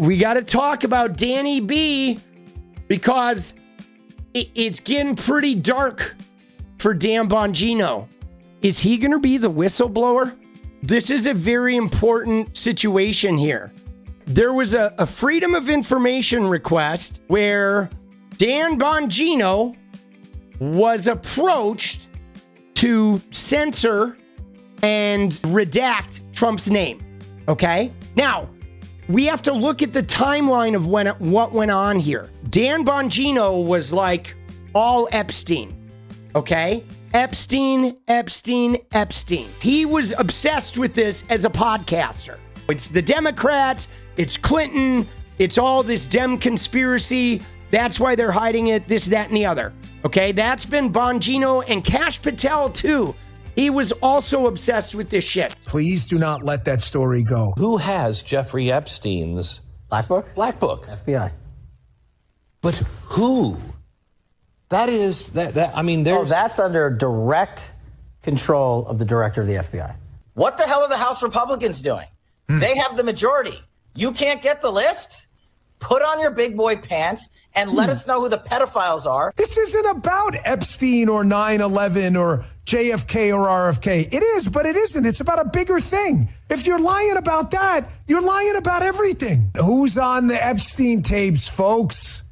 we got to talk about Danny B because it's getting pretty dark for Dan Bongino. Is he going to be the whistleblower? This is a very important situation here. There was a Freedom of Information request where Dan Bongino was approached to censor and redact Trump's name. Okay? Now, we have to look at the timeline of what went on here. Dan Bongino was like all Epstein. Okay? Epstein. He was obsessed with this as a podcaster. It's the Democrats, it's Clinton, it's all this Dem conspiracy. That's why they're hiding it, this, that, and the other. Okay, that's been Bongino and 𝗙cie𝗶𝗹𝗏 too. He was also obsessed with this shit. Please do not let that story go. Who has Jeffrey Epstein's Black Book? Black Book? FBI. But who? That is that. I mean, there's. Oh, that's under direct control of the director of the FBI. What the hell are the House Republicans doing? They have the majority. You can't get the list? Put on your big boy pants and let us know who the pedophiles are. This isn't about Epstein or 9/11 or JFK or RFK. It is, but it isn't. It's about a bigger thing. If you're lying about that, you're lying about everything. Who's on the Epstein tapes, folks?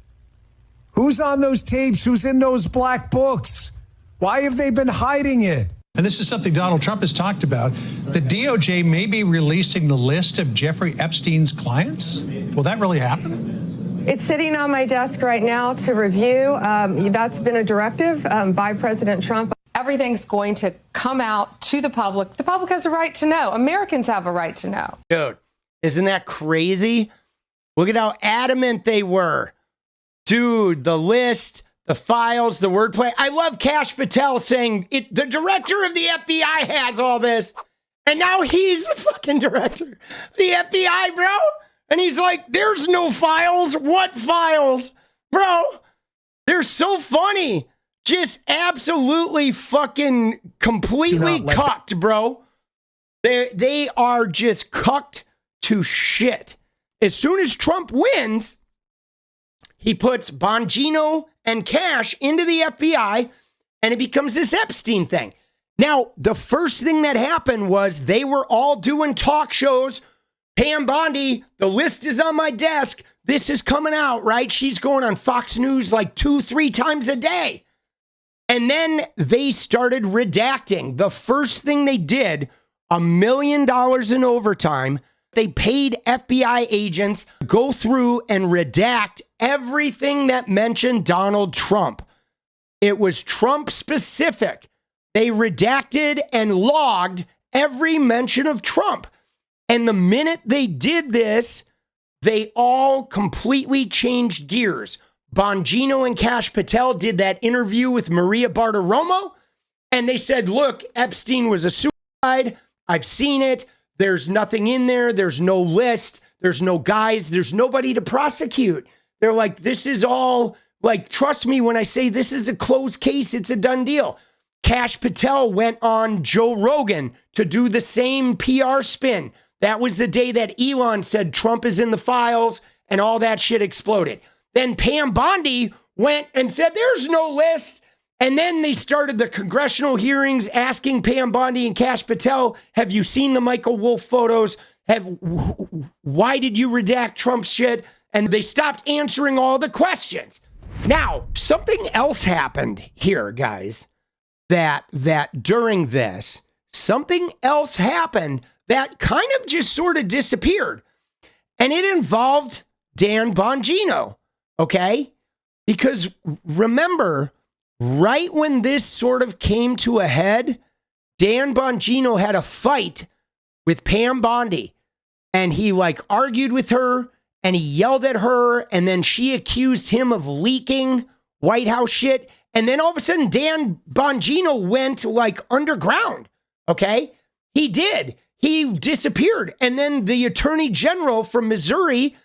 Who's on those tapes? Who's in those black books? Why have they been hiding it? And this is something Donald Trump has talked about. The DOJ may be releasing the list of Jeffrey Epstein's clients. Will that really happen? It's sitting on my desk right now to review. That's been a directive by President Trump. Everything's going to come out to the public. The public has a right to know. Americans have a right to know. Dude, isn't that crazy? Look at how adamant they were. Dude, the list, the files, the wordplay. I love 𝗙cie𝗶𝗹𝗏 saying the director of the FBI has all this. And now he's the fucking director of the FBI, bro. And he's like, there's no files. What files? Bro, they're so funny. Just absolutely fucking completely cucked, bro. They are just cucked to shit. As soon as Trump wins, he puts Bongino and Cash into the FBI, and it becomes this Epstein thing. Now, the first thing that happened was they were all doing talk shows. Pam Bondi, the list is on my desk. This is coming out, right? She's going on Fox News like 2-3 times a day. And then they started redacting. The first thing they did, $1 million in overtime. They paid FBI agents to go through and redact everything that mentioned Donald Trump. It was Trump specific. They redacted and logged every mention of Trump. And the minute they did this, they all completely changed gears. Bongino and 𝗙cie𝗶𝗹𝗏 did that interview with Maria Bartiromo, and they said, look, Epstein was a suicide. I've seen it. There's nothing in there. There's no list. There's no guys. There's nobody to prosecute. They're like, this is all, like, trust me when I say this is a closed case. It's a done deal. 𝗙cie𝗶𝗹𝗏 went on Joe Rogan to do the same PR spin. That was the day that Elon said Trump is in the files and all that shit exploded. Then Pam Bondi went and said there's no list. And then they started the congressional hearings asking Pam Bondi and 𝗙cie𝗶𝗹𝗏, have you seen the Michael Wolff photos? Why did you redact Trump's shit? And they stopped answering all the questions. Now, something else happened here, guys, that during this, something else happened that kind of just sort of disappeared. And it involved Dan Bongino, okay? Because remember, right when this sort of came to a head, Dan Bongino had a fight with Pam Bondi, and he like argued with her and he yelled at her, and then she accused him of leaking White House shit. And then all of a sudden, Dan Bongino went like underground. Okay. He did. He disappeared. And then the attorney general from Missouri,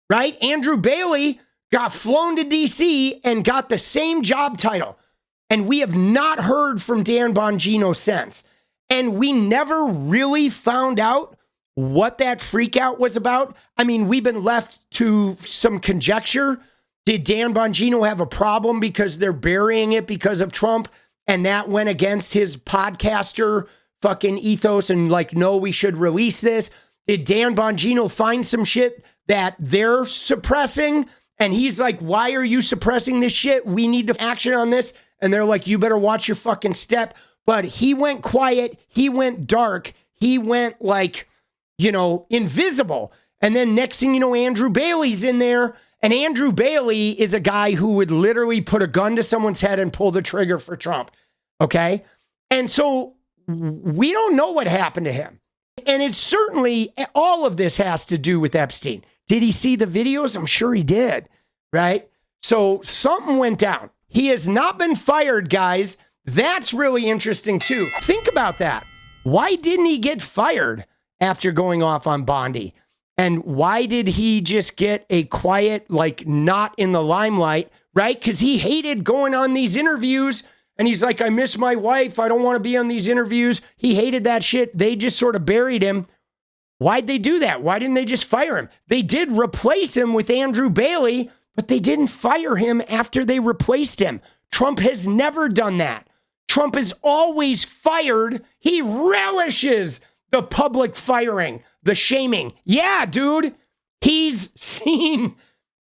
right, Andrew Bailey, got flown to DC and got the same job title. And we have not heard from Dan Bongino since. And we never really found out what that freak out was about, I mean, we've been left to some conjecture. Did Dan Bongino have a problem because they're burying it because of Trump? And that went against his podcaster fucking ethos and like, no, we should release this. Did Dan Bongino find some shit that they're suppressing? And he's like, why are you suppressing this shit? We need to action on this. And they're like, you better watch your fucking step. But he went quiet. He went dark. He went like, you know, invisible. And then next thing you know, Andrew Bailey's in there. And Andrew Bailey is a guy who would literally put a gun to someone's head and pull the trigger for Trump. Okay. And so we don't know what happened to him. And it's certainly, all of this has to do with Epstein. Did he see the videos? I'm sure he did. Right. So something went down. He has not been fired, guys. That's really interesting too. Think about that. Why didn't he get fired after going off on Bondi? And why did he just get a quiet, like not in the limelight, right? Because he hated going on these interviews. And he's like, I miss my wife. I don't want to be on these interviews. He hated that shit. They just sort of buried him. Why'd they do that? Why didn't they just fire him? They did replace him with Andrew Bailey, but they didn't fire him after they replaced him. Trump has never done that. Trump is always fired. He relishes the public firing, the shaming. Yeah, dude, he's seen,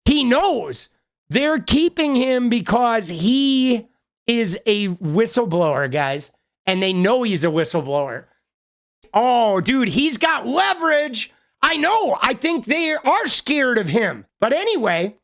he knows they're keeping him because he is a whistleblower, guys. And they know he's a whistleblower. Oh, dude, he's got leverage. I know. I think they are scared of him. But anyway,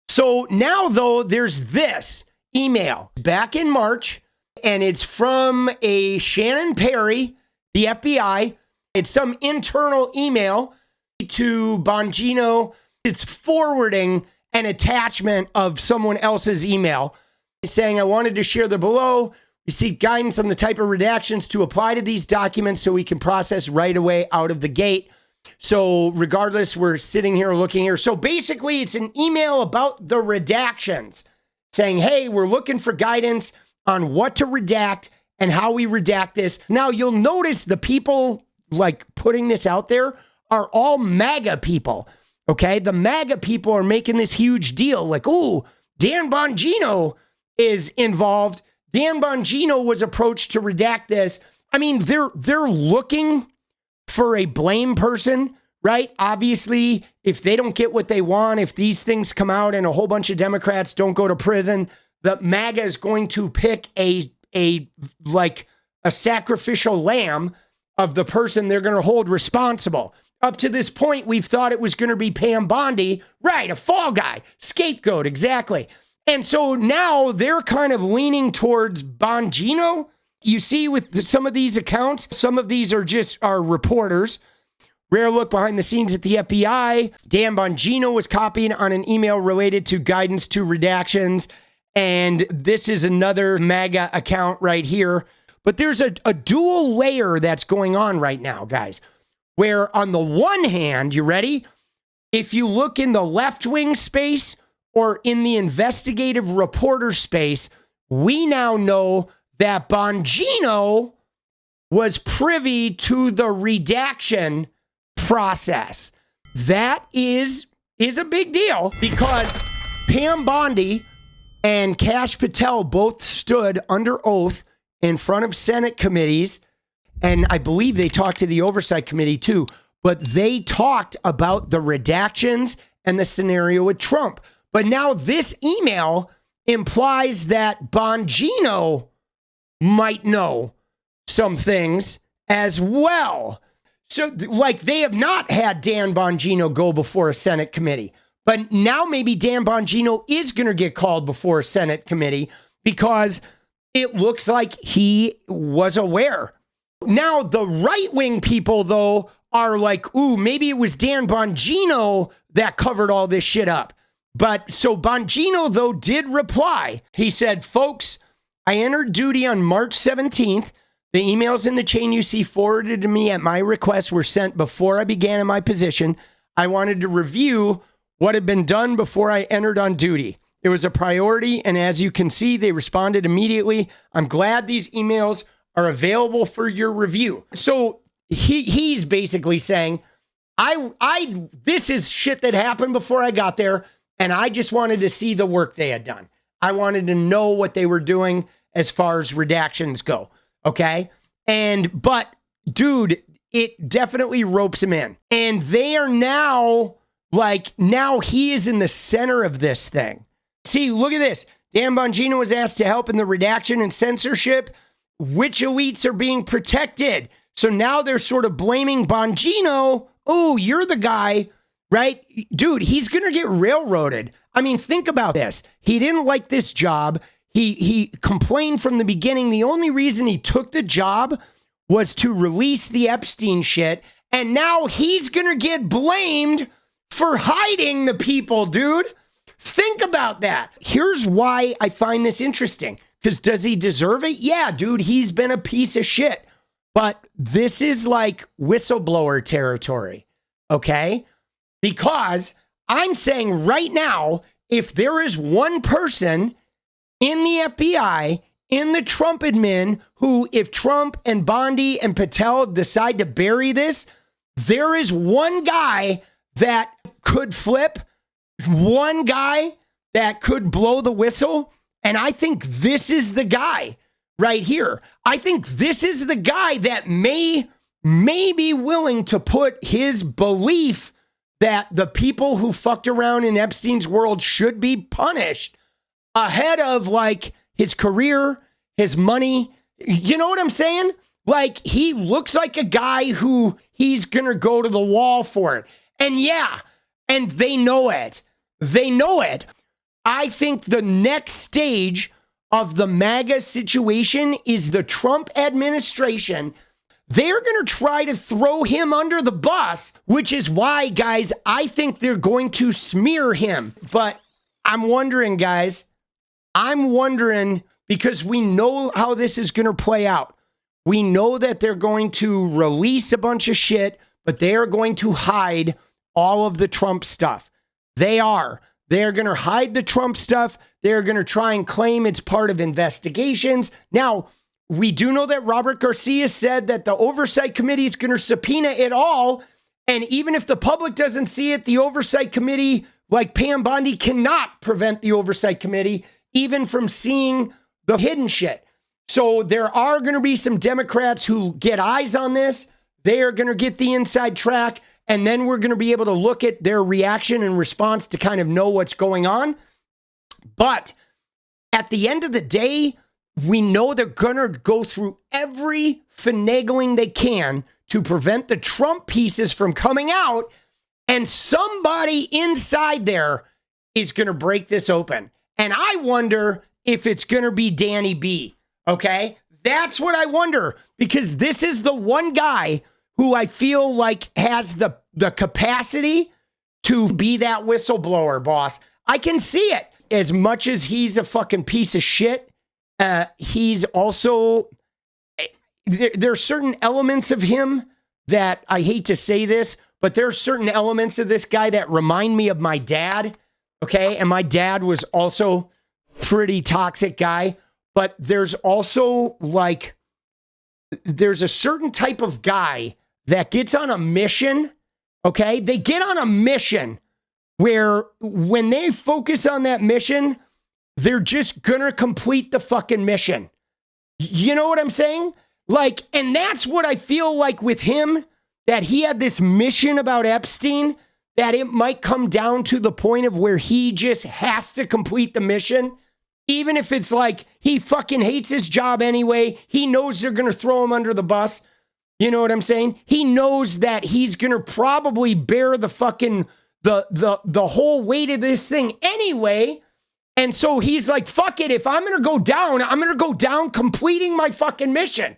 so now, though, there's this email back in March, and it's from a Shannon Perry, the FBI. It's some internal email to Bongino. It's forwarding an attachment of someone else's email saying, I wanted to share the below. We seek guidance on the type of redactions to apply to these documents so we can process right away out of the gate. So regardless, we're sitting here looking here. So basically, it's an email about the redactions saying, hey, we're looking for guidance on what to redact and how we redact this. Now, you'll notice the people like putting this out there are all MAGA people. Okay. The MAGA people are making this huge deal. Like, oh, Dan Bongino is involved. Dan Bongino was approached to redact this. I mean, they're looking for a blame person, right? Obviously, if they don't get what they want, if these things come out and a whole bunch of Democrats don't go to prison, the MAGA is going to pick a sacrificial lamb of the person they're going to hold responsible. Up to this point, we've thought it was going to be Pam Bondi, right? A fall guy, scapegoat, exactly. And so now they're kind of leaning towards Bongino. You see with some of these accounts, some of these are reporters. Rare look behind the scenes at the FBI. Dan Bongino was copied on an email related to guidance to redactions. And this is another MAGA account right here. But there's a dual layer that's going on right now, guys, where on the one hand, you ready? If you look in the left-wing space or in the investigative reporter space, we now know that Bongino was privy to the redaction process. That is a big deal because Pam Bondi and 𝗙cie Patel both stood under oath in front of Senate committees, and I believe they talked to the Oversight Committee too, but they talked about the redactions and the scenario with Trump. But now this email implies that Bongino might know some things as well. So like they have not had Dan Bongino go before a Senate committee, but now maybe Dan Bongino is going to get called before a Senate committee because it looks like he was aware. Now the right-wing people though are like, ooh, maybe it was Dan Bongino that covered all this shit up. But so Bongino, though, did reply. He said, folks, I entered duty on March 17th. The emails in the chain you see forwarded to me at my request were sent before I began in my position. I wanted to review what had been done before I entered on duty. It was a priority, and as you can see, they responded immediately. I'm glad these emails are available for your review. So he's basically saying, this is shit that happened before I got there, and I just wanted to see the work they had done. I wanted to know what they were doing as far as redactions go. Okay. But dude, it definitely ropes him in. And they are now he is in the center of this thing. See, look at this. Dan Bongino was asked to help in the redaction and censorship. Which elites are being protected? So now they're sort of blaming Bongino. Oh, you're the guy, right? Dude, he's going to get railroaded. I mean, think about this. He didn't like this job. He complained from the beginning. The only reason he took the job was to release the Epstein shit. And now he's going to get blamed for hiding the people, dude. Think about that. Here's why I find this interesting. Because does he deserve it? Yeah, dude, he's been a piece of shit. But this is like whistleblower territory, okay? Because I'm saying right now, if there is one person in the FBI, in the Trump admin, who, if Trump and Bondi and Patel decide to bury this, there is one guy that could flip, one guy that could blow the whistle. And I think this is the guy right here. I think this is the guy that may be willing to put his belief that the people who fucked around in Epstein's world should be punished ahead of like his career, his money. You know what I'm saying? Like, he looks like a guy who he's going to go to the wall for it. And yeah, and they know it. They know it. I think the next stage of the MAGA situation is the Trump administration. They're going to try to throw him under the bus, which is why, guys, I think they're going to smear him. But I'm wondering, guys, because we know how this is going to play out. We know that they're going to release a bunch of shit, but they are going to hide all of the Trump stuff. They are. They're going to hide the Trump stuff. They're going to try and claim it's part of investigations. Now, we do know that Robert Garcia said that the Oversight Committee is going to subpoena it all. And even if the public doesn't see it, the Oversight Committee, like Pam Bondi, cannot prevent the Oversight Committee even from seeing the hidden shit. So there are going to be some Democrats who get eyes on this. They are going to get the inside track. And then we're going to be able to look at their reaction and response to kind of know what's going on. But at the end of the day, we know they're going to go through every finagling they can to prevent the Trump pieces from coming out. And somebody inside there is going to break this open. And I wonder if it's going to be Danny B. Okay? That's what I wonder. Because this is the one guy who I feel like has the capacity to be that whistleblower, boss. I can see it. As much as he's a fucking piece of shit, he's also, there are certain elements of him that, I hate to say this, but there are certain elements of this guy that remind me of my dad, okay? And my dad was also pretty toxic guy, but there's also like, there's a certain type of guy that gets on a mission, okay? They get on a mission where when they focus on that mission, they're just gonna complete the fucking mission. You know what I'm saying? Like, and that's what I feel like with him, that he had this mission about Epstein, that it might come down to the point of where he just has to complete the mission. Even if it's like, he fucking hates his job anyway. He knows they're gonna throw him under the bus. You know what I'm saying? He knows that he's going to probably bear the fucking, the whole weight of this thing anyway. And so he's like, fuck it. If I'm going to go down, I'm going to go down completing my fucking mission.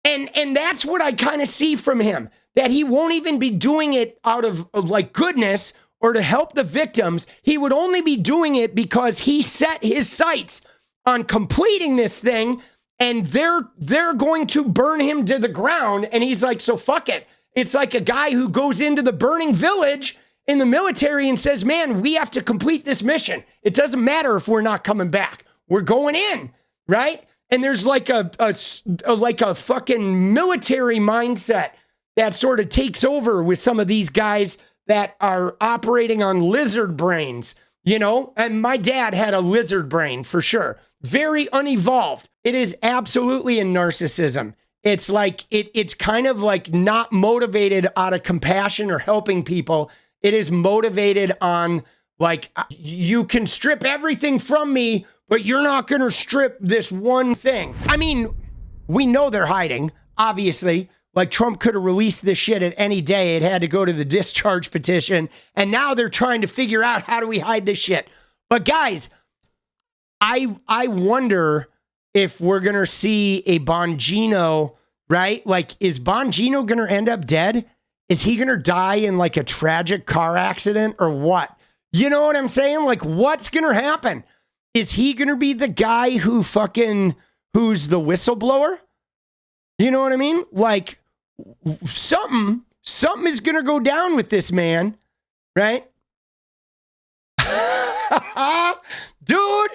And that's what I kind of see from him, that he won't even be doing it out of like goodness or to help the victims. He would only be doing it because he set his sights on completing this thing. And they're going to burn him to the ground. And he's like, so fuck it. It's like a guy who goes into the burning village in the military and says, man, we have to complete this mission. It doesn't matter if we're not coming back. We're going in, right? And there's like a fucking military mindset that sort of takes over with some of these guys that are operating on lizard brains, you know? And my dad had a lizard brain for sure. Very unevolved. It is absolutely a narcissism. It's like, it's kind of like not motivated out of compassion or helping people. It is motivated on like, you can strip everything from me, but you're not going to strip this one thing. I mean, we know they're hiding, obviously. Like Trump could have released this shit at any day. It had to go to the discharge petition. And now they're trying to figure out, how do we hide this shit? But guys, I wonder if we're going to see a Bongino, right? Like, is Bongino going to end up dead? Is he going to die in like a tragic car accident or what? You know what I'm saying? Like, what's going to happen? Is he going to be the guy who's the whistleblower? You know what I mean? Like, something is going to go down with this man, right? Dude,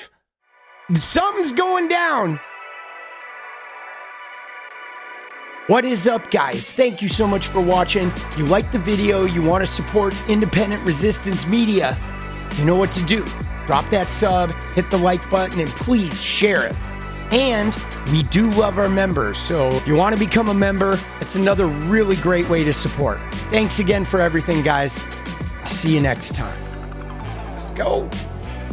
something's going down. What is up, guys? Thank you so much for watching. You like the video, you want to support independent resistance media, you know what to do. Drop that sub, hit the like button, and please share it. And we do love our members, so if you want to become a member, it's another really great way to support. Thanks again for everything, guys. I'll see you next time. Let's go.